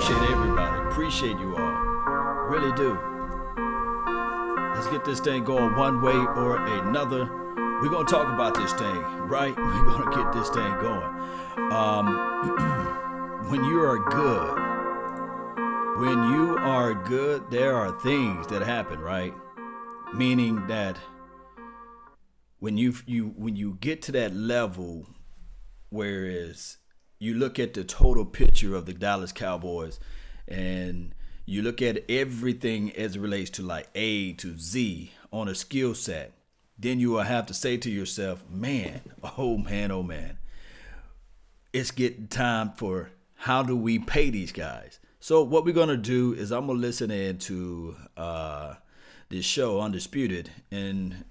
appreciate everybody. Appreciate you all. Really do. Let's get this thing going one way or another. We're going to talk about this thing, right? We're going to get this thing going. When you are good, there are things that happen, right? Meaning that when you get to that level, whereas you look at the total picture of the Dallas Cowboys and you look at everything as it relates to like A to Z on a skill set, then you will have to say to yourself, man, oh man, it's getting time for how do we pay these guys? So what we're going to do is I'm going to listen into this show, Undisputed, and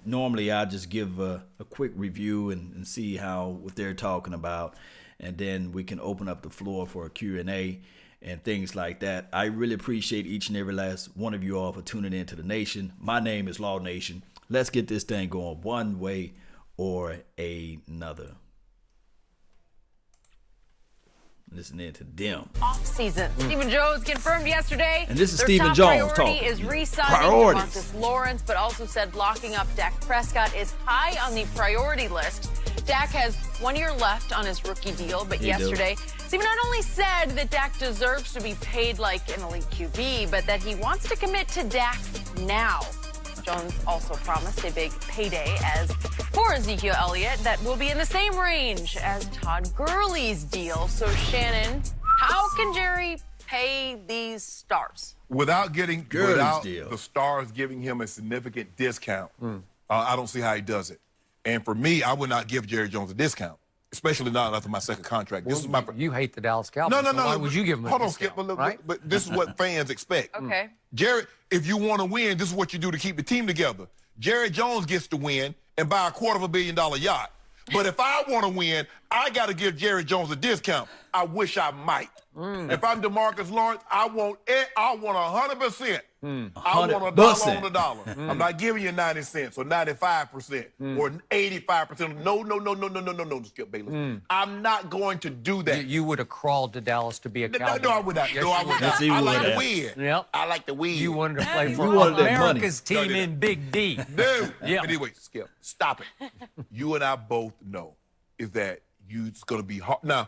normally I just give a quick review and see what they're talking about, and then we can open up the floor for a Q&A and things like that. I really appreciate each and every last one of you all for tuning in to the nation. My name is Law Nation. Let's get this thing going one way or another. Listen in to them. Off-season. Stephen Jones confirmed yesterday. And this is their Stephen top Jones priority talking. is re-signing Priorities. DeMarcus Lawrence, but also said locking up Dak Prescott is high on the priority list. Dak has 1 year left on his rookie deal, but yesterday, Stephen not only said that Dak deserves to be paid like an elite QB, but that he wants to commit to Dak now. Jones also promised a big payday for Ezekiel Elliott that will be in the same range as Todd Gurley's deal. So, Shannon, how can Jerry pay these stars? Without deal. the stars giving him a significant discount, I don't see how he does it. And for me, I would not give Jerry Jones a discount, especially not after my second contract. You hate the Dallas Cowboys. No. Why would you give him a Hold on, discount, Skip. right? But this is what fans expect. Okay. Jerry, if you want to win, this is what you do to keep the team together. Jerry Jones gets to win and buy a $250 million yacht. But if I want to win, I got to give Jerry Jones a discount. I wish I might. If I'm DeMarcus Lawrence, I want 100%. I want a dollar on the dollar. I'm not giving you 90 cents or 95% or 85%. No, Skip Bayless. I'm not going to do that. You would have crawled to Dallas to be a Cowboy. No, I would not. Yes, No, I you would would. not. Yes, I you like would to have. win. Yep. I like to win. You wanted to play for wanted that money. America's team in Big D. No. Yeah. Anyway, Skip, stop it. You and I both know is that it's going to be hard. Now,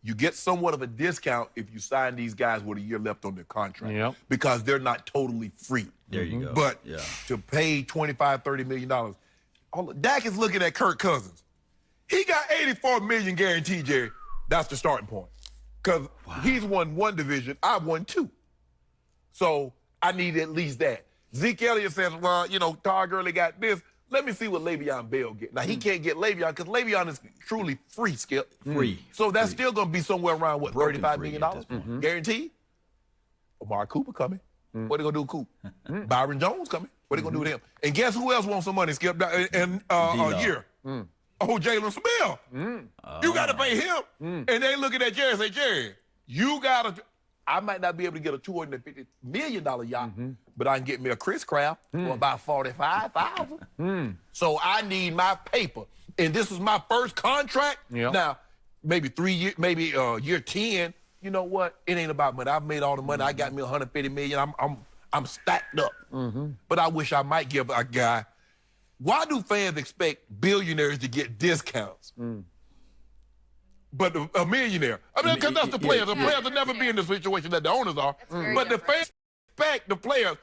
you get somewhat of a discount if you sign these guys with a year left on their contract because they're not totally free. There you go. But to pay $25, $30 million, Dak is looking at Kirk Cousins. He got $84 million guaranteed, Jerry. That's the starting point. Because he's won one division, I won two. So I need at least that. Zeke Elliott says, well, Todd Gurley got this. Let me see what Le'Veon Bell get. Now, he can't get Le'Veon because Le'Veon is truly free, Skip. Free. So that's still going to be somewhere around, what, Broken $35 free million? at this point. Guaranteed? Amari Cooper coming. What are they going to do with Coop? Byron Jones coming. What are they going to do with him? And guess who else wants some money, Skip, in a year? Oh, Jalen Smith. You got to pay him. And they looking at Jerry and say, Jerry, you got to. I might not be able to get a $250 million yacht, but I can get me a Chris Craft for about $45,000. So I need my paper. And this is my first contract. Now, maybe 3 years, maybe year 10. You know what? It ain't about money. I've made all the money. I got me $150 million. I'm stacked up. But I wish I might give a guy. Why do fans expect billionaires to get discounts? But a millionaire. I mean, because that's the players. The players will never be in the situation that the owners are. But the fans expect the players.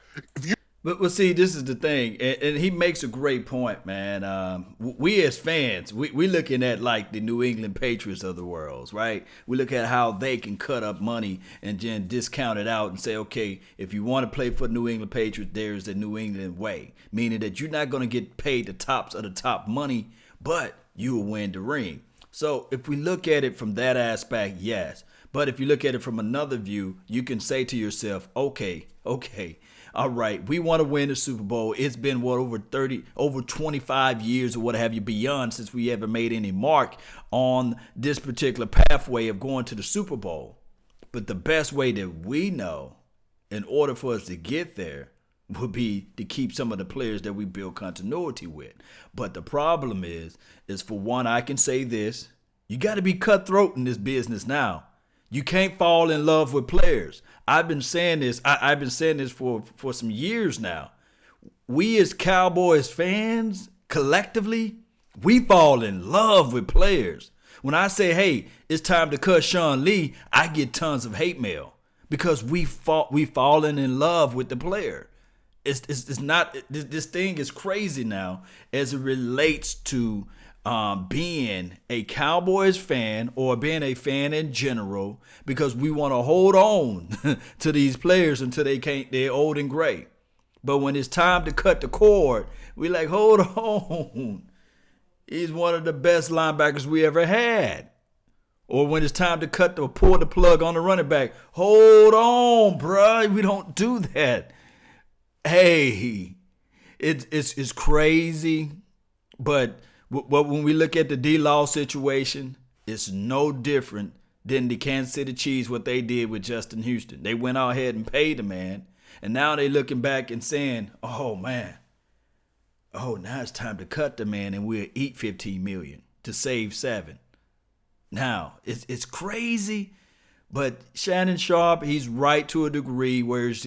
But see, this is the thing, and he makes a great point, man. We as fans, we looking at like the New England Patriots of the world, right? We look at how they can cut up money and then discount it out and say, okay, if you want to play for New England Patriots, there's the New England way, meaning that you're not going to get paid the tops of the top money, but you will win the ring. So if we look at it from that aspect, yes. But if you look at it from another view, you can say to yourself, okay, all right, we want to win the Super Bowl. It's been, over 25 years or what have you beyond since we ever made any mark on this particular pathway of going to the Super Bowl. But the best way that we know in order for us to get there would be to keep some of the players that we build continuity with. But the problem is for one, I can say this, you got to be cutthroat in this business now. You can't fall in love with players. I've been saying this. I've been saying this for some years now. We as Cowboys fans, collectively, we fall in love with players. When I say, hey, it's time to cut Sean Lee, I get tons of hate mail because we've fallen in love with the player. It's not, this thing is crazy now as it relates to being a Cowboys fan or being a fan in general, because we want to hold on to these players until they're old and gray. But when it's time to cut the cord, we like, hold on. He's one of the best linebackers we ever had. Or when it's time to pull the plug on the running back, hold on, bruh. We don't do that. Hey, it's crazy, but when we look at the D-Law situation, it's no different than the Kansas City Chiefs, what they did with Justin Houston. They went out ahead and paid the man, and now they looking back and saying, oh, man, now it's time to cut the man and we'll eat $15 million to save $7 million. Now, it's crazy, but Shannon Sharpe, he's right to a degree, whereas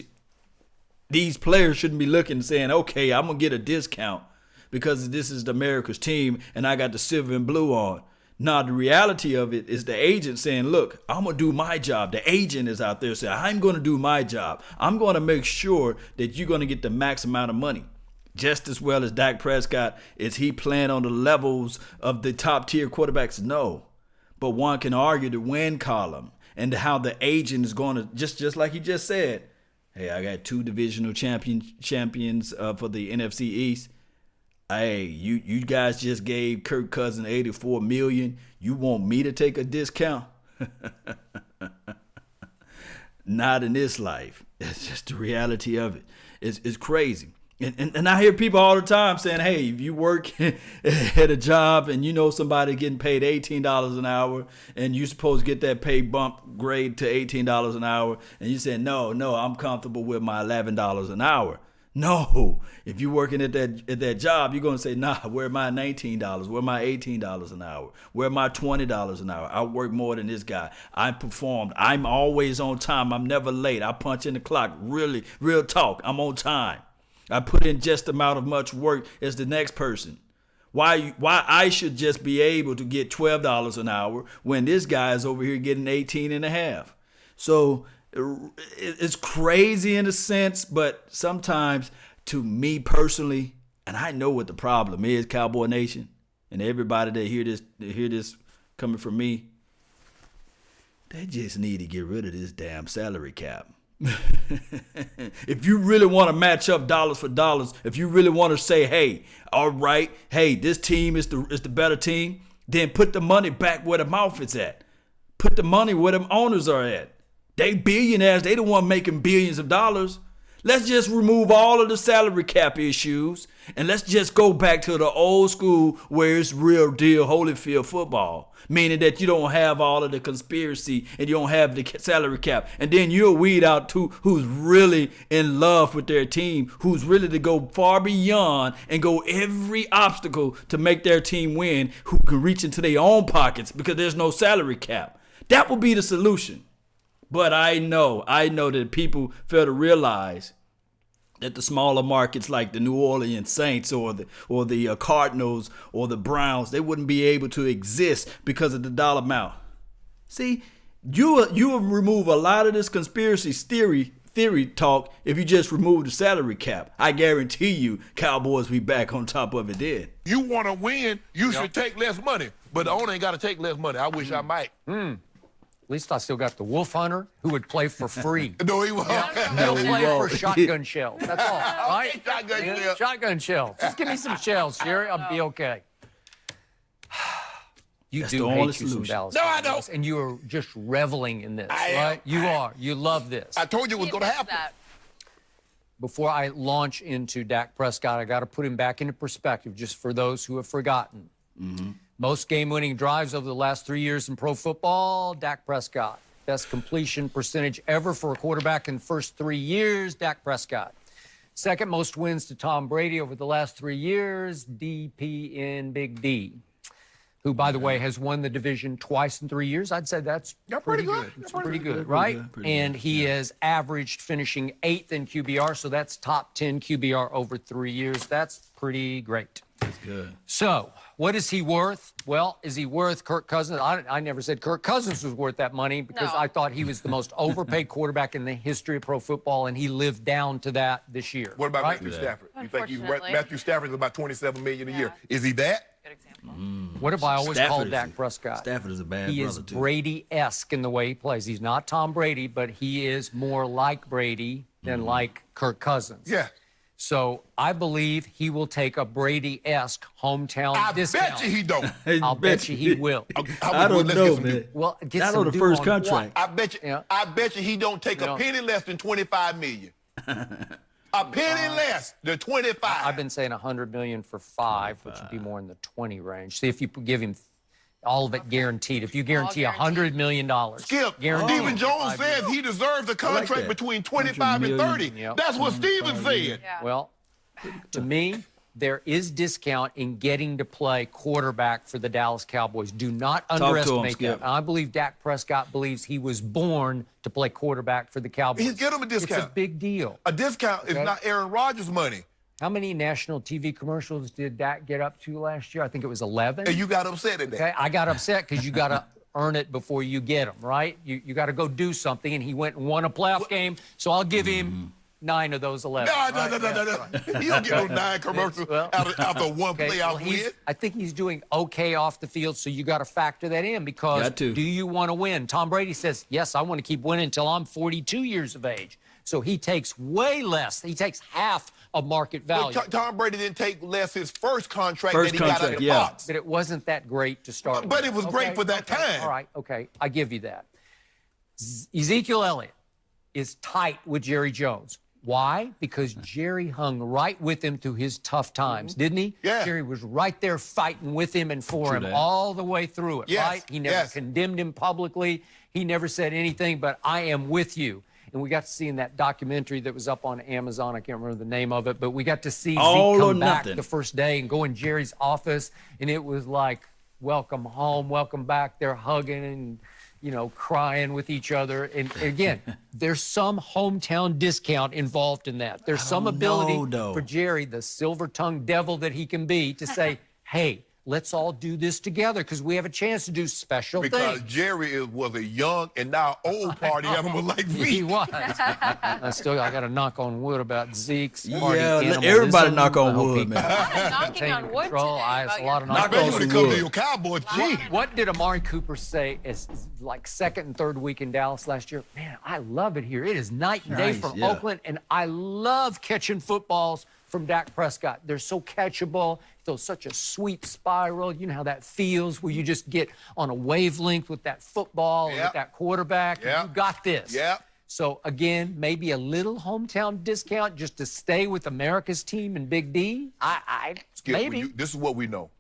these players shouldn't be looking and saying, okay, I'm going to get a discount because this is the America's team and I got the silver and blue on. Now, the reality of it is the agent saying, look, I'm going to do my job. The agent is out there saying, I'm going to do my job. I'm going to make sure that you're going to get the max amount of money. Just as well as Dak Prescott, is he playing on the levels of the top tier quarterbacks? No. But one can argue the win column and how the agent is going to, just like he just said, hey, I got 2 divisional champions for the NFC East. Hey, you guys just gave Kirk Cousins $84 million. You want me to take a discount? Not in this life. That's just the reality of it. It's crazy. And I hear people all the time saying, hey, if you work at a job and you know somebody getting paid $18 an hour and you're supposed to get that pay bump grade to $18 an hour, and you say, no, I'm comfortable with my $11 an hour. No, if you're working at that job, you're going to say, nah, where my $19? Where my $18 an hour? Where my $20 an hour? I work more than this guy. I performed. I'm always on time. I'm never late. I punch in the clock. Really, real talk. I'm on time. I put in just the amount of much work as the next person. Why I should just be able to get $12 an hour when this guy is over here getting 18 and a half. So it's crazy in a sense, but sometimes to me personally, and I know what the problem is, Cowboy Nation, and everybody that hear this coming from me, they just need to get rid of this damn salary cap. If you really want to match up dollars for dollars, if you really want to say, hey, all right, hey, this team is the better team, then put the money back where the mouth is at. Put the money where them owners are at. They billionaires, they the one making billions of dollars. Let's just remove all of the salary cap issues and let's just go back to the old school where it's real deal Holyfield football, meaning that you don't have all of the conspiracy and you don't have the salary cap. And then you'll weed out who's really in love with their team, who's really to go far beyond and go every obstacle to make their team win, who can reach into their own pockets because there's no salary cap. That would be the solution. But I know that people fail to realize that the smaller markets like the New Orleans Saints or the Cardinals or the Browns, they wouldn't be able to exist because of the dollar amount. See, you will remove a lot of this conspiracy theory talk if you just remove the salary cap. I guarantee you Cowboys be back on top of it then. You want to win, you should take less money. But the owner ain't got to take less money. I wish I might. At least I still got the Wolf Hunter who would play for free. No, he won't. He'll play for shotgun shells. That's all, right? Shotgun shells. Shotgun shells. Just give me some shells, Sherry. I'll be okay. You That's do the hate only you some solution. Dallas No, I Cowboys, don't. and you are just reveling in this, I am. right? You are. You love this. I told you it was going to happen. Before I launch into Dak Prescott, I got to put him back into perspective just for those who have forgotten. Most game-winning drives over the last 3 years in pro football, Dak Prescott. Best completion percentage ever for a quarterback in the first 3 years, Dak Prescott. Second most wins to Tom Brady over the last 3 years, DP in Big D. who, by the way, has won the division twice in 3 years. I'd say that's pretty good. It's pretty good, right? And he has averaged finishing 8th in QBR, so that's top 10 QBR over 3 years. That's pretty great. That's good. So, what is he worth? Well, is he worth Kirk Cousins? I never said Kirk Cousins was worth that money because I thought he was the most overpaid quarterback in the history of pro football, and he lived down to that this year. What about right? Matthew Stafford? You think Matthew Stafford is about $27 million a year? Is he that? Good example. What have I always called Dak Prescott? Stafford is a bad He brother, is too. Brady-esque in the way he plays. He's not Tom Brady, but he is more like Brady than like Kirk Cousins. Yeah. So I believe he will take a Brady-esque hometown discount. I bet you he don't. I'll bet you he will. I don't know, man. Well, get Not some on the due first on contract. what? I bet you he don't take a penny less than $25 million. A penny less than 25. I've been saying $100 million for 5, which would be more in the 20 range. See if you give him all of it guaranteed. If you guarantee $100 million, Skip, guaranteed Stephen Jones says he deserves a contract between 25 and 30. Yep. That's what Stephen said. Yeah. Well, to me, there is discount in getting to play quarterback for the Dallas Cowboys. Do not underestimate Skip. that. And I believe Dak Prescott believes he was born to play quarterback for the Cowboys. He's get him a discount. It's a big deal. A discount is not Aaron Rodgers' money. How many national TV commercials did Dak get up to last year? I think it was 11. And you got upset at that. Okay, I got upset because you got to earn it before you get them, right? You got to go do something, and he went and won a playoff game, so I'll give him 9 of those 11. No. You don't get no 9 commercials after one playoff win. I think he's doing okay off the field, so you got to factor that in because do you want to win? Tom Brady says, yes, I want to keep winning until I'm 42 years of age. So he takes way less. He takes half of market value. But Tom Brady didn't take less his first contract that he got out of the box. But it wasn't that great to start with. But it was great for that time. All right, okay, I give you that. Ezekiel Elliott is tight with Jerry Jones. Why? Because Jerry hung right with him through his tough times, didn't he? Yeah. Jerry was right there fighting with him and for him all the way through it, right? He never condemned him publicly. He never said anything but, I am with you. And we got to see in that documentary that was up on Amazon, I can't remember the name of it, but we got to see Zeke come back the first day and go in Jerry's office, and it was like, welcome home, welcome back. They're hugging and, you know, crying with each other. And again, there's some hometown discount involved in that. There's some ability for Jerry, the silver-tongued devil that he can be, to say, hey, let's all do this together because we have a chance to do special things. Because Jerry was a young and now old party animal like Zeke. He was. I got to knock on wood about Zeke's party animalism. Everybody knock on wood, man. Knocking on wood today. A lot of Not knocking when it comes to your Cowboys. Gee. What did Amari Cooper say as like second and third week in Dallas last year? Man, I love it here. It is night and day from Oakland, and I love catching footballs from Dak Prescott. They're so catchable. It's such a sweet spiral. You know how that feels where you just get on a wavelength with that football and with that quarterback. And you got this. So, again, maybe a little hometown discount just to stay with America's team and Big D. Maybe. This is what we know.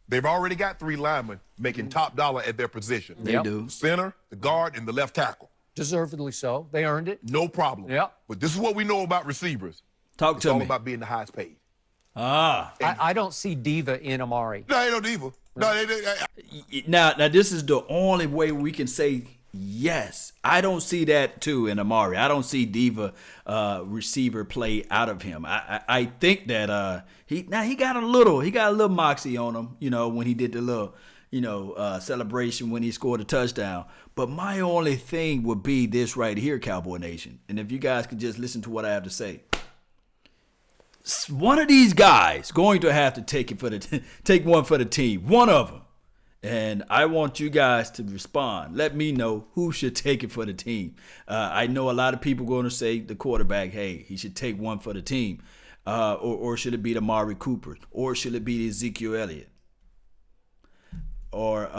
They've already got 3 linemen making top dollar at their position. They do. Center, the guard, and the left tackle. Deservedly so. They earned it. No problem. But this is what we know about receivers. Talk to me. It's all about being the highest paid. I don't see diva in Amari. No, ain't no diva. Now, this is the only way we can say yes. I don't see that too in Amari. I don't see diva receiver play out of him. I think that he got a little moxie on him. You know, when he did the little celebration when he scored a touchdown. But my only thing would be this right here, Cowboy Nation. And if you guys could just listen to what I have to say. One of these guys going to have to take one for the team. One of them. And I want you guys to respond. Let me know who should take it for the team. I know a lot of people going to say the quarterback, hey, he should take one for the team. Or should it be the Amari Cooper? Or should it be Ezekiel Elliott? Or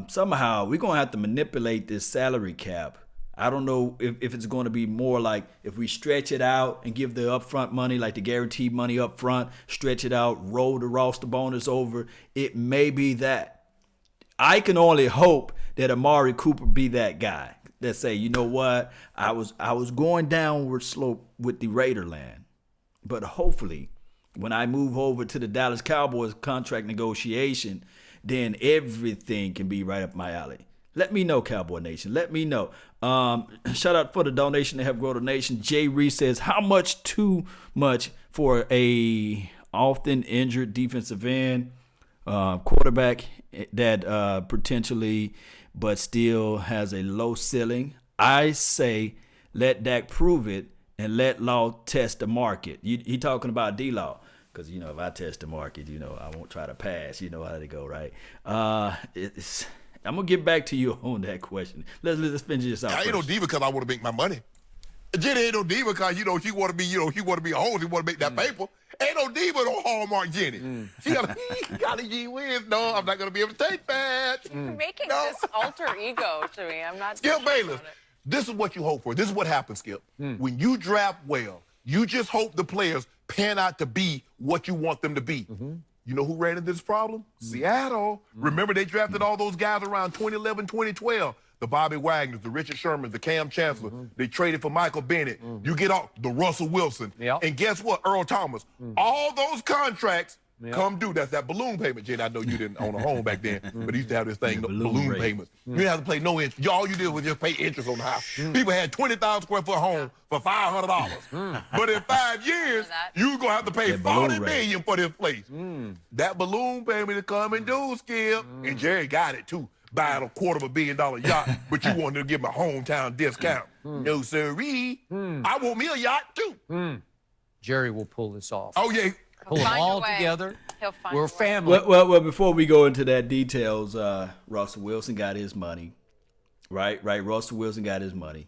somehow we're going to have to manipulate this salary cap. I don't know if it's going to be more like if we stretch it out and give the upfront money, like the guaranteed money up front, stretch it out, roll the roster bonus over. It may be that. I can only hope that Amari Cooper be that guy that say, you know what, I was going downward slope with the Raiderland, but hopefully when I move over to the Dallas Cowboys contract negotiation then everything can be right up my alley. Let me know, Cowboy Nation. Let me know. Shout out for the donation to help grow the nation. Jay Reese says, how much too much for a often injured defensive end, quarterback that potentially but still has a low ceiling? I say let Dak prove it and let Law test the market. He talking about D-Law. Because, if I test the market, I won't try to pass. You know how they go, right? I'm going to get back to you on that question. Let's finish this out. I ain't no diva because I want to make my money. Jenny ain't no diva because, she want to be, she want to be a hoe. She want to make that paper. Ain't no diva, no Hallmark Jenny. She got a G whiz. No, I'm not going to be able to take that. You're making this alter ego to me. I'm not. Skip Bayless, this is what you hope for. This is what happens, Skip. When you draft well, you just hope the players pan out to be what you want them to be. You know who ran into this problem? Seattle. Remember, they drafted all those guys around 2011, 2012. The Bobby Wagners, the Richard Shermans, the Cam Chancellor. They traded for Michael Bennett. You get off the Russell Wilson. Yep. And guess what? Earl Thomas. All those contracts come due. That's that balloon payment, Jay. I know you didn't own a home back then, but he used to have this thing, balloon payments. You didn't have to pay no interest. All you did was just pay interest on the house. People had 20,000 square foot home for $500. But in 5 years, you're going to have to pay $40 million for this place. That balloon payment is coming due, Skip. And Jerry got it, too. Buying a $250 million yacht, but you wanted to give him a hometown discount. No, sirree. I want me a yacht, too. Jerry will pull this off. Oh, yeah. Pull them all together. We're a family. Well, before we go into that details, Russell Wilson got his money. Right. Russell Wilson got his money.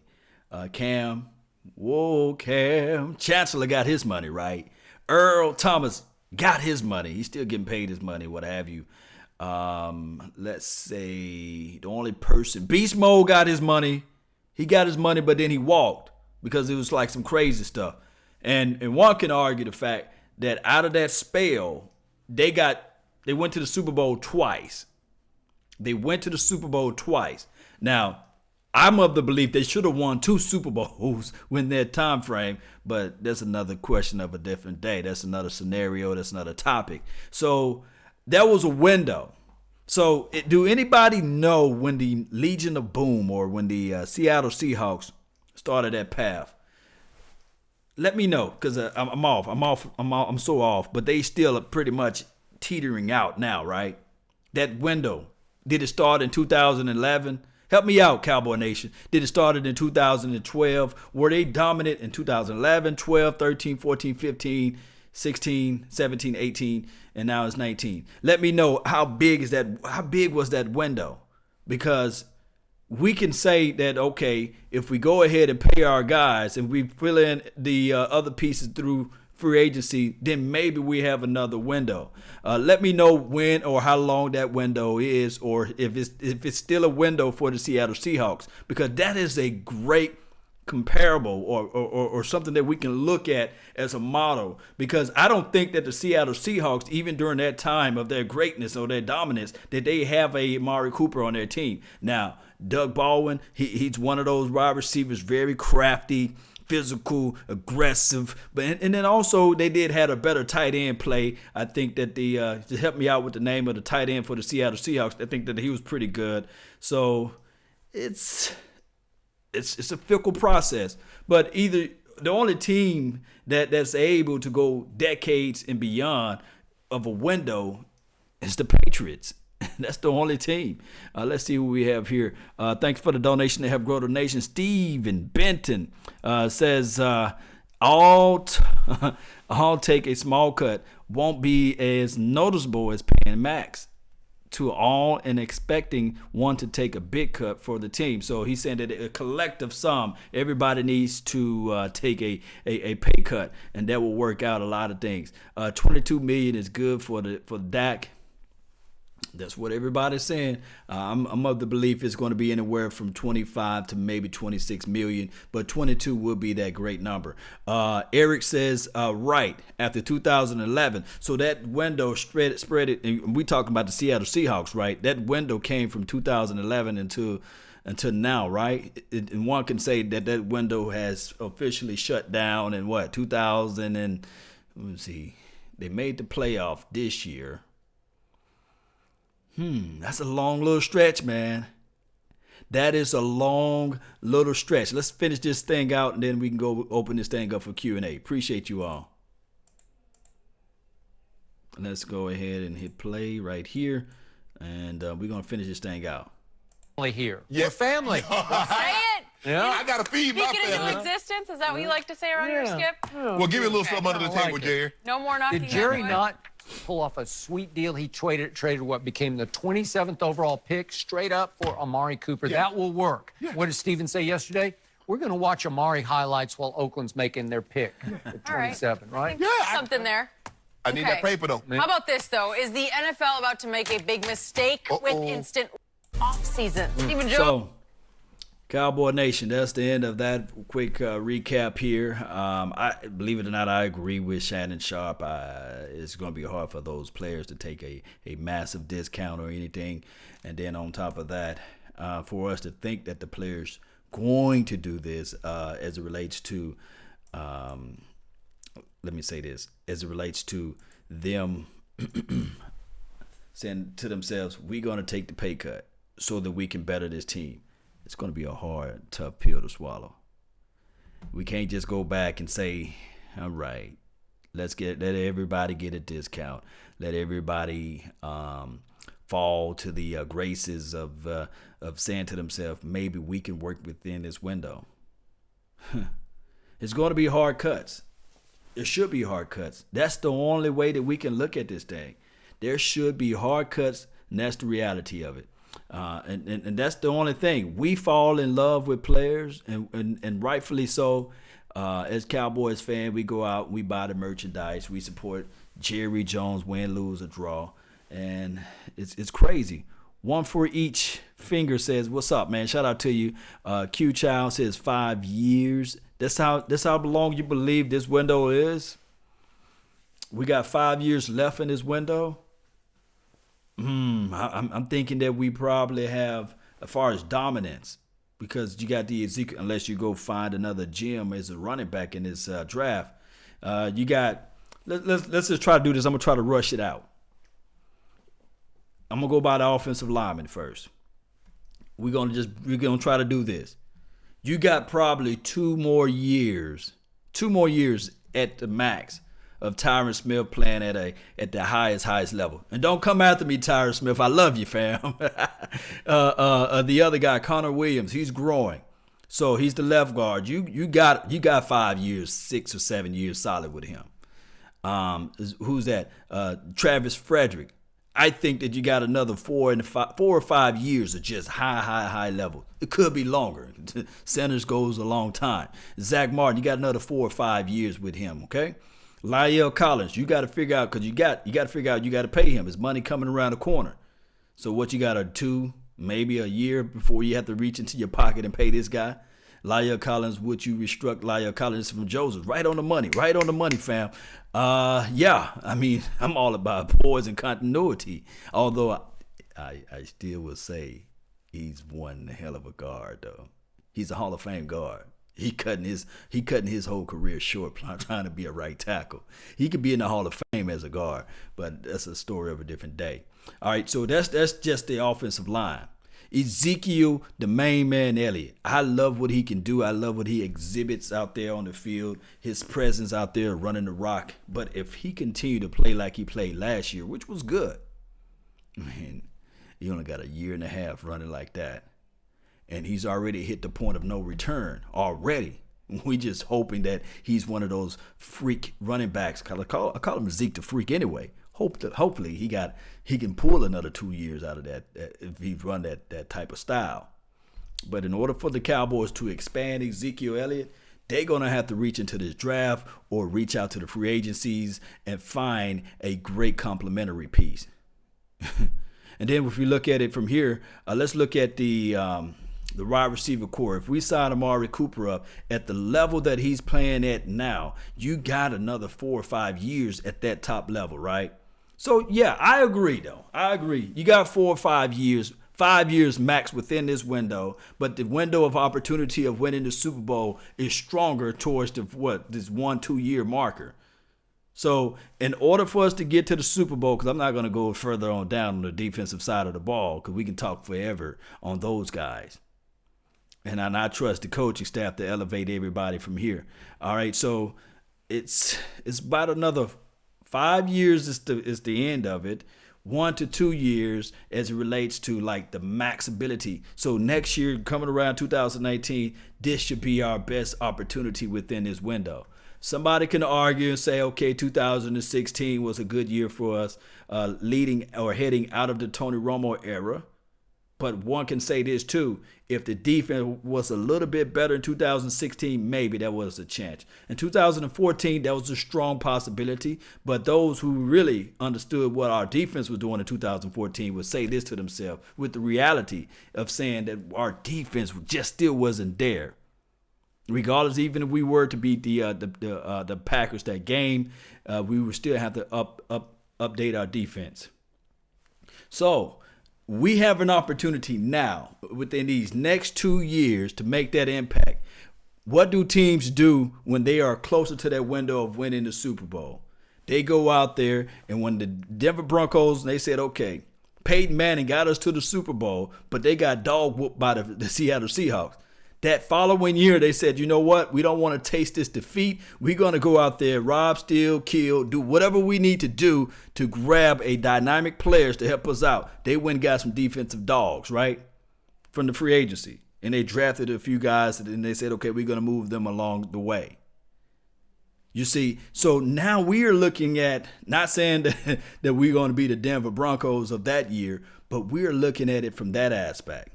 Cam Chancellor got his money, right? Earl Thomas got his money. He's still getting paid his money, what have you. Let's say the only person, Beast Mode got his money. He got his money, but then he walked because it was like some crazy stuff. And one can argue the fact that out of that spell, they went to the Super Bowl twice. Now, I'm of the belief they should have won 2 Super Bowls within their time frame, but that's another question of a different day. That's another scenario. That's another topic. So that was a window. So do anybody know when the Legion of Boom or when the Seattle Seahawks started that path? Let me know, because I'm so off, but they still are pretty much teetering out now, right? That window, did it start in 2011? Help me out, Cowboy Nation. Did it start in 2012? Were they dominant in 2011, 12, 13, 14, 15, 16, 17, 18, and now it's 19? Let me know how big was that window? Because we can say that, okay, if we go ahead and pay our guys and we fill in the other pieces through free agency, then maybe we have another window. Let me know when or how long that window is, or if it's still a window for the Seattle Seahawks, because that is a great comparable or something that we can look at as a model, because I don't think that the Seattle Seahawks, even during that time of their greatness or their dominance, that they have a Amari Cooper on their team. Now, Doug Baldwin, he's one of those wide receivers, very crafty, physical, aggressive, and then also they did have a better tight end play. I think that to help me out with the name of the tight end for the Seattle Seahawks, I think that he was pretty good. So it's a fickle process, but either the only team that's able to go decades and beyond of a window is the Patriots. That's the only team. Let's see who we have here. Thanks for the donation to help grow the nation. Steven Benton says, I'll take a small cut. Won't be as noticeable as paying max to all and expecting one to take a big cut for the team. So he's saying that a collective sum, everybody needs to take a pay cut, and that will work out a lot of things. $22 million is good for Dak. That's what everybody's saying. I'm of the belief it's going to be anywhere from 25 to maybe 26 million, but 22 will be that great number. Eric says, right, after 2011. So that window spread it. And we talking about the Seattle Seahawks, right? That window came from 2011 until now, right? And one can say that window has officially shut down in 2000 and, let me see, they made the playoff this year. That's a long little stretch, man. That is a long little stretch. Let's finish this thing out, and then we can go open this thing up for Q&A. Appreciate you all. Let's go ahead and hit play right here, and we're going to finish this thing out. Here. Yeah. We're family. Say it. Yeah. I got to feed my Speak it into family. existence. Is that what you like to say around here, Skip? Well, give me a little something under the table, Jerry. No more knocking. Did Jerry on wood? not pull off a sweet deal? He traded what became the 27th overall pick straight up for Amari Cooper. Yeah. That will work. Yeah. What did Steven say yesterday? We're going to watch Amari highlights while Oakland's making their pick at 27, right? Yeah, Something there. I need that Okay. paper, though. How about this, though? Is the NFL about to make a big mistake with instant off-season? Stephen Jones. So, Cowboy Nation, that's the end of that quick recap here. I believe it or not, I agree with Shannon Sharp. It's going to be hard for those players to take a massive discount or anything. And then on top of that, for us to think that the players going to do this as it relates to, let me say this, as it relates to them saying to themselves, we're going to take the pay cut so that we can better this team. It's going to be a hard, tough pill to swallow. We can't just go back and say, all right, let everybody get a discount. Let everybody fall to the graces of saying to themselves, maybe we can work within this window. It's going to be hard cuts. There should be hard cuts. That's the only way that we can look at this thing. There should be hard cuts, and that's the reality of it. And that's the only thing. We fall in love with players, and rightfully so. As Cowboys fans, we go out, we buy the merchandise, we support Jerry Jones, win, lose, or draw, and it's crazy. One for each finger says, "What's up, man?" Shout out to you. Q Child says 5 years. That's how long you believe this window is. We got 5 years left in this window. I'm thinking that we probably have, as far as dominance, because you got the Ezekiel, unless you go find another gem as a running back in this draft. You got, let's just try to do this. I'm going to try to rush it out. I'm going to go by the offensive lineman first. We're going to try to do this. You got probably 2 more years at the max of Tyron Smith playing at the highest level. And don't come after me, Tyron Smith. I love you, fam. The other guy, Connor Williams, he's growing. So he's the left guard. You got 5 years, 6 or 7 years solid with him. Who's that? Travis Frederick. I think that you got another 4 or 5 years of just high level. It could be longer. Centers goes a long time. Zach Martin, you got another 4 or 5 years with him, okay? La'el Collins, you got to figure out, because you got to figure out you got to pay him. His money coming around the corner. So what you got, a 2, maybe a year before you have to reach into your pocket and pay this guy? La'el Collins, would you restruct La'el Collins from Joseph? Right on the money, fam. Yeah, I mean, I'm all about poise and continuity. Although I still will say he's one hell of a guard, though. He's a Hall of Fame guard. He cutting his whole career short trying to be a right tackle. He could be in the Hall of Fame as a guard, but that's a story of a different day. All right, so that's just the offensive line. Ezekiel, the main man, Elliott. I love what he can do. I love what he exhibits out there on the field, his presence out there running the rock. But if he continued to play like he played last year, which was good, man, he only got a year and a half running like that. And he's already hit the point of no return already. We just hoping that he's one of those freak running backs. I call him Zeke the Freak anyway. Hopefully he can pull another 2 years out of that if he run that type of style. But in order for the Cowboys to expand Ezekiel Elliott, they're going to have to reach into this draft or reach out to the free agencies and find a great complementary piece. And then if we look at it from here, let's look at the wide receiver core. If we sign Amari Cooper up at the level that he's playing at now, you got another 4 or 5 years at that top level, right? So, yeah, I agree, though. I agree. You got 4 or 5 years, 5 years max within this window, but the window of opportunity of winning the Super Bowl is stronger towards this 1-2 year marker. So in order for us to get to the Super Bowl, because I'm not going to go further on down on the defensive side of the ball, because we can talk forever on those guys. And I trust the coaching staff to elevate everybody from here. All right, so it's about another 5 years is the end of it. 1 to 2 years as it relates to like the max ability. So next year, coming around 2019, this should be our best opportunity within this window. Somebody can argue and say, okay, 2016 was a good year for us, leading or heading out of the Tony Romo era. But one can say this too: if the defense was a little bit better in 2016, maybe that was a chance. In 2014, that was a strong possibility. But those who really understood what our defense was doing in 2014 would say this to themselves, with the reality of saying that our defense just still wasn't there. Regardless, even if we were to beat the Packers that game, we would still have to update our defense. So we have an opportunity now within these next 2 years to make that impact. What do teams do when they are closer to that window of winning the Super Bowl? They go out there, and when the Denver Broncos, they said, okay, Peyton Manning got us to the Super Bowl, but they got dog whooped by the Seattle Seahawks. That following year, they said, you know what? We don't want to taste this defeat. We're going to go out there, rob, steal, kill, do whatever we need to do to grab a dynamic players to help us out. They went and got some defensive dogs, right, from the free agency. And they drafted a few guys, and they said, okay, we're going to move them along the way. You see, so now we are looking at, not saying that we're going to be the Denver Broncos of that year, but we're looking at it from that aspect.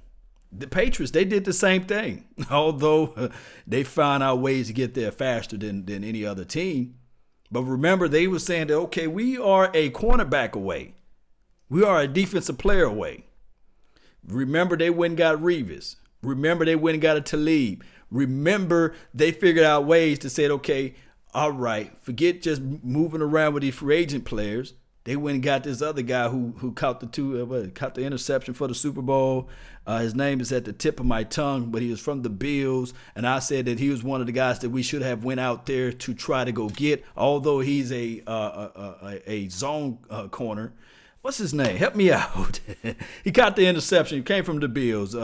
The Patriots, they did the same thing, although they found out ways to get there faster than any other team. But remember, they were saying that, okay, we are a cornerback away. We are a defensive player away. Remember, they went and got Revis. Remember, they went and got a Talib. Remember, they figured out ways to say, okay, all right, forget just moving around with these free agent players. They went and got this other guy who caught the interception for the Super Bowl. His name is at the tip of my tongue, but he was from the Bills. And I said that he was one of the guys that we should have went out there to try to go get, although he's a zone corner. What's his name? Help me out. He caught the interception. He came from the Bills.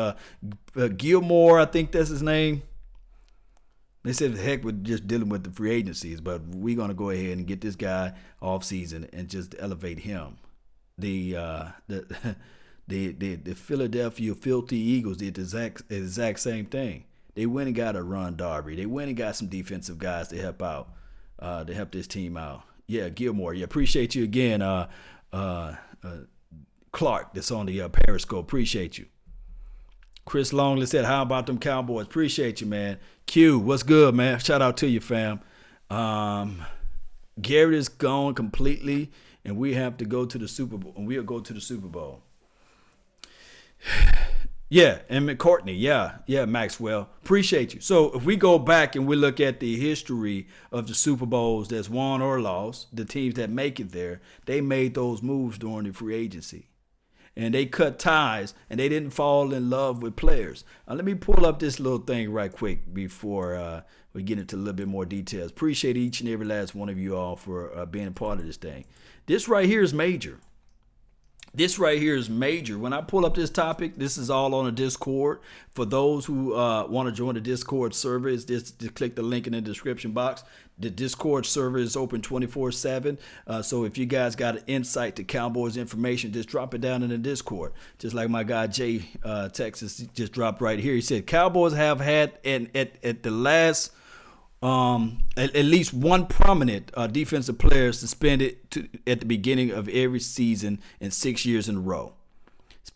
Gilmore, I think that's his name. They said, heck, we're just dealing with the free agencies, but we're going to go ahead and get this guy off season and just elevate him. The Philadelphia Filthy Eagles did the exact same thing. They went and got a Ron Darby. They went and got some defensive guys to help out, to help this team out. Yeah, Gilmore. Yeah, appreciate you again, Clark, that's on the Periscope. Appreciate you. Chris Longley said, how about them Cowboys? Appreciate you, man. Q, what's good, man? Shout out to you, fam. Garrett is gone completely, and we have to go to the Super Bowl. And we'll go to the Super Bowl. Yeah, and McCourtney. Yeah, Maxwell. Appreciate you. So if we go back and we look at the history of the Super Bowls that's won or lost, the teams that make it there, they made those moves during the free agency. And they cut ties, and they didn't fall in love with players. Let me pull up this little thing right quick before we get into a little bit more details. Appreciate each and every last one of you all for being a part of this thing. This right here is major. This right here is major. When I pull up this topic, this is all on the Discord. For those who want to join the Discord server, it's just click the link in the description box. The Discord server is open 24/7. So if you guys got an insight to Cowboys information, just drop it down in the Discord. Just like my guy Jay Texas just dropped right here. He said Cowboys have had at the last at least one prominent defensive player suspended at the beginning of every season in 6 years in a row.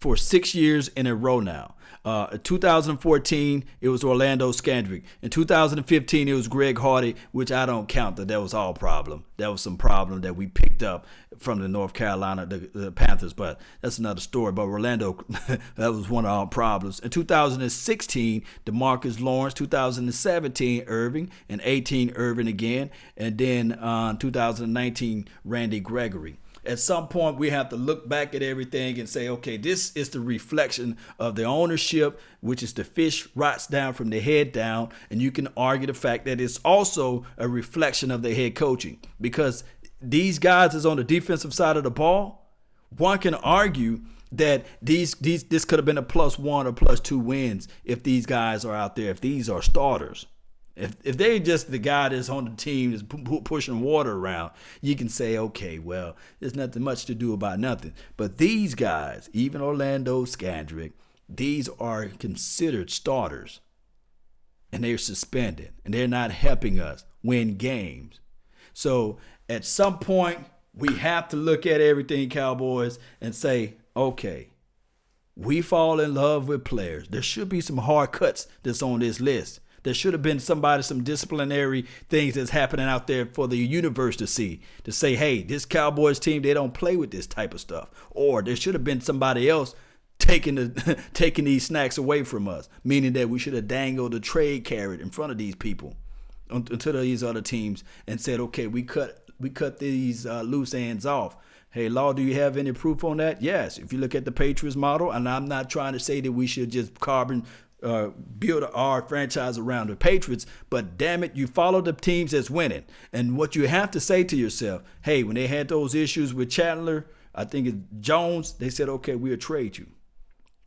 For 6 years in a row now. In 2014, it was Orlando Scandrick. In 2015, it was Greg Hardy, which I don't count that was all problem. That was some problem that we picked up from the North Carolina, the Panthers, but that's another story. But Orlando, that was one of our problems. In 2016, DeMarcus Lawrence. 2017, Irving. And 18, Irving again. And then 2019, Randy Gregory. At some point, we have to look back at everything and say, okay, this is the reflection of the ownership, which is the fish rots down from the head down. And you can argue the fact that it's also a reflection of the head coaching, because these guys is on the defensive side of the ball, one can argue that this could have been a +1 or +2 wins if these guys are out there, if these are starters. If they just the guy that's on the team that's pushing water around, you can say, okay, well, there's nothing much to do about nothing. But these guys, even Orlando Scandrick, these are considered starters. And they're suspended. And they're not helping us win games. So at some point, we have to look at everything, Cowboys, and say, okay, we fall in love with players. There should be some hard cuts that's on this list. There should have been some disciplinary things that's happening out there for the universe to see, to say, hey, this Cowboys team, they don't play with this type of stuff. Or there should have been somebody else taking these snacks away from us, meaning that we should have dangled a trade carrot in front of these people, to these other teams, and said, okay, we cut these loose ends off. Hey, Law, do you have any proof on that? Yes. If you look at the Patriots model, and I'm not trying to say that we should just build our franchise around the Patriots, but damn it, you follow the teams that's winning. And what you have to say to yourself, hey, when they had those issues with Chandler, I think it's Jones, they said, okay, we'll trade you.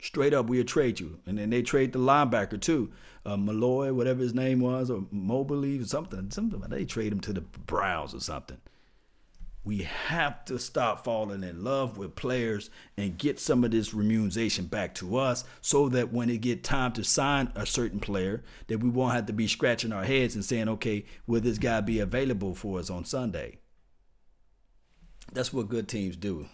Straight up, we'll trade you. And then they trade the linebacker too. Malloy, whatever his name was, or Mobley or something. They trade him to the Browns or something. We have to stop falling in love with players and get some of this remuneration back to us so that when it get time to sign a certain player, that we won't have to be scratching our heads and saying, okay, will this guy be available for us on Sunday? That's what good teams do.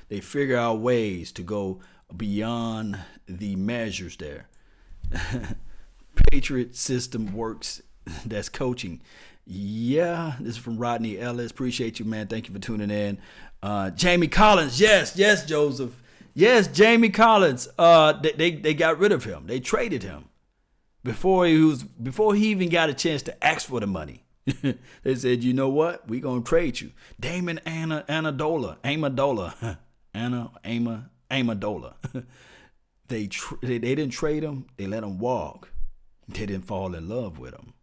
They figure out ways to go beyond the measures there. Patriot system works. That's coaching. Yeah, this is from Rodney Ellis. Appreciate you, man. Thank you for tuning in. Jamie Collins. Yes, Joseph. Yes, Jamie Collins. They got rid of him. They traded him before he even got a chance to ask for the money. They said, you know what? We're gonna trade you. Damon Amendola. They didn't trade him. They let him walk. They didn't fall in love with him.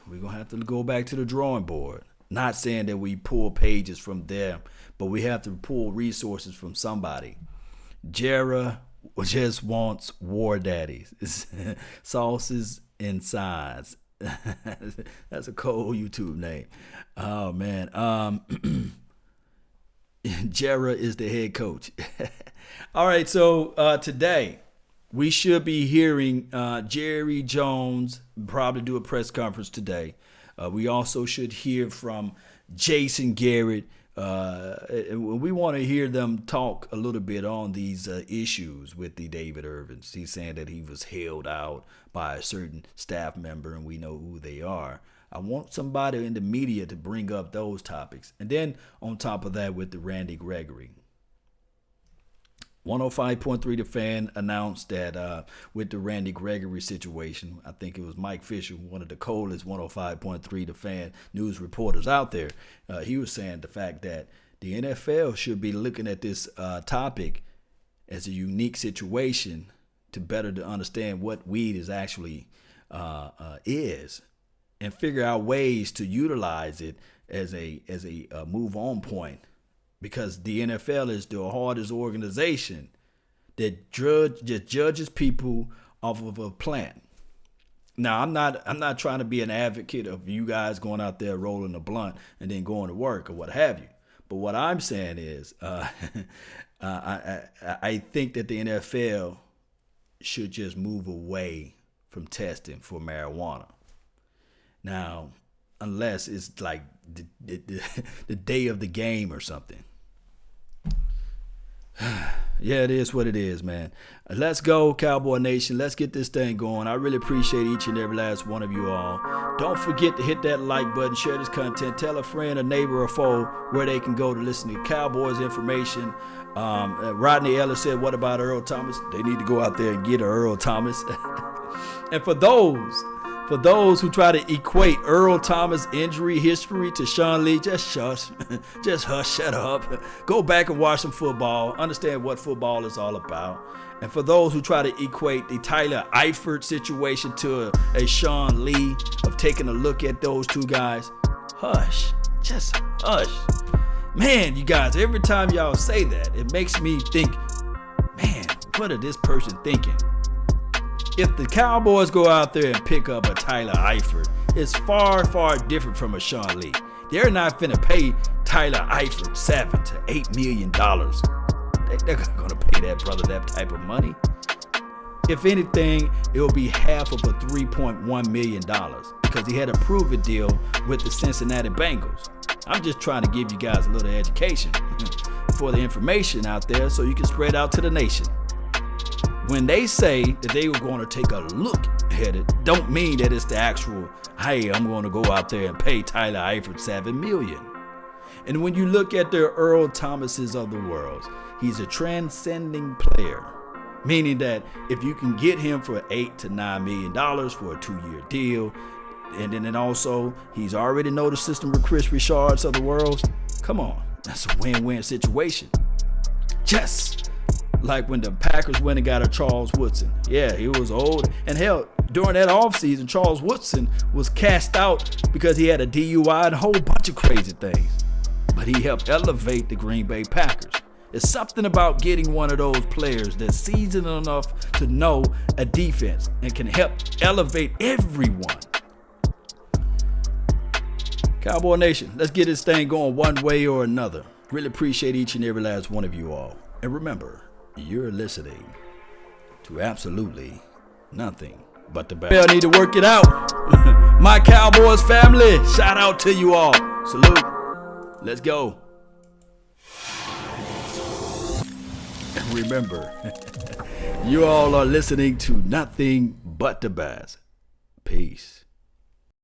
We're going to have to go back to the drawing board. Not saying that we pull pages from there, but we have to pull resources from somebody. Jera just wants war daddies. Sauces and sides. That's a cold YouTube name. Oh, man. Jera is the head coach. All right, so today we should be hearing Jerry Jones probably do a press conference today. We also should hear from Jason Garrett. We want to hear them talk a little bit on these issues with the David Irvins. He's saying that he was held out by a certain staff member, and we know who they are. I want somebody in the media to bring up those topics. And then on top of that with the Randy Gregory. 105.3 The Fan announced that with the Randy Gregory situation, I think it was Mike Fisher, one of the coldest 105.3 The Fan news reporters out there. He was saying the fact that the NFL should be looking at this topic as a unique situation to better to understand what weed is actually is, and figure out ways to utilize it as a move on point. Because the NFL is the hardest organization that judges people off of a plan. Now, I'm not trying to be an advocate of you guys going out there rolling a blunt and then going to work or what have you. But what I'm saying is, I think that the NFL should just move away from testing for marijuana. Now, unless it's like the day of the game or something. Yeah, it is what it is, man. Let's go, Cowboy Nation. Let's get this thing going. I really appreciate each and every last one of you all. Don't forget to hit that like button, share this content, tell a friend, a neighbor, or foe where they can go to listen to Cowboys information. Rodney Ellis said, what about Earl Thomas? They need to go out there and get Earl Thomas. And for those who try to equate Earl Thomas' injury history to Sean Lee, just shush. Just hush, shut up. Go back and watch some football. Understand what football is all about. And for those who try to equate the Tyler Eifert situation to a Sean Lee of taking a look at those two guys, hush. Just hush. Man, you guys, every time y'all say that, it makes me think, man, what are this person thinking? If the Cowboys go out there and pick up a Tyler Eifert, it's far, far different from a Sean Lee. They're not finna pay Tyler Eifert $7 to $8 million. They're not gonna pay that brother that type of money. If anything, it will be half of a $3.1 million because he had a prove-it deal with the Cincinnati Bengals. I'm just trying to give you guys a little education for the information out there so you can spread out to the nation. When they say that they were going to take a look at it, don't mean that it's the actual, hey, I'm going to go out there and pay Tyler Eifert $7 million. And when you look at the Earl Thomases of the world, he's a transcending player. Meaning that if you can get him for $8 to $9 million for a 2-year deal, and then also he's already know the system with Chris Richards of the world, come on, that's a win-win situation. Just like when the Packers went and got a Charles Woodson. Yeah, he was old. And hell, during that offseason, Charles Woodson was cast out because he had a DUI and a whole bunch of crazy things. But he helped elevate the Green Bay Packers. It's something about getting one of those players that's seasoned enough to know a defense and can help elevate everyone. Cowboy Nation, let's get this thing going one way or another. Really appreciate each and every last one of you all. And remember, you're listening to absolutely nothing but the best. I need to work it out. My Cowboys family, shout out to you all. Salute. Let's go. And remember, you all are listening to nothing but the best. Peace.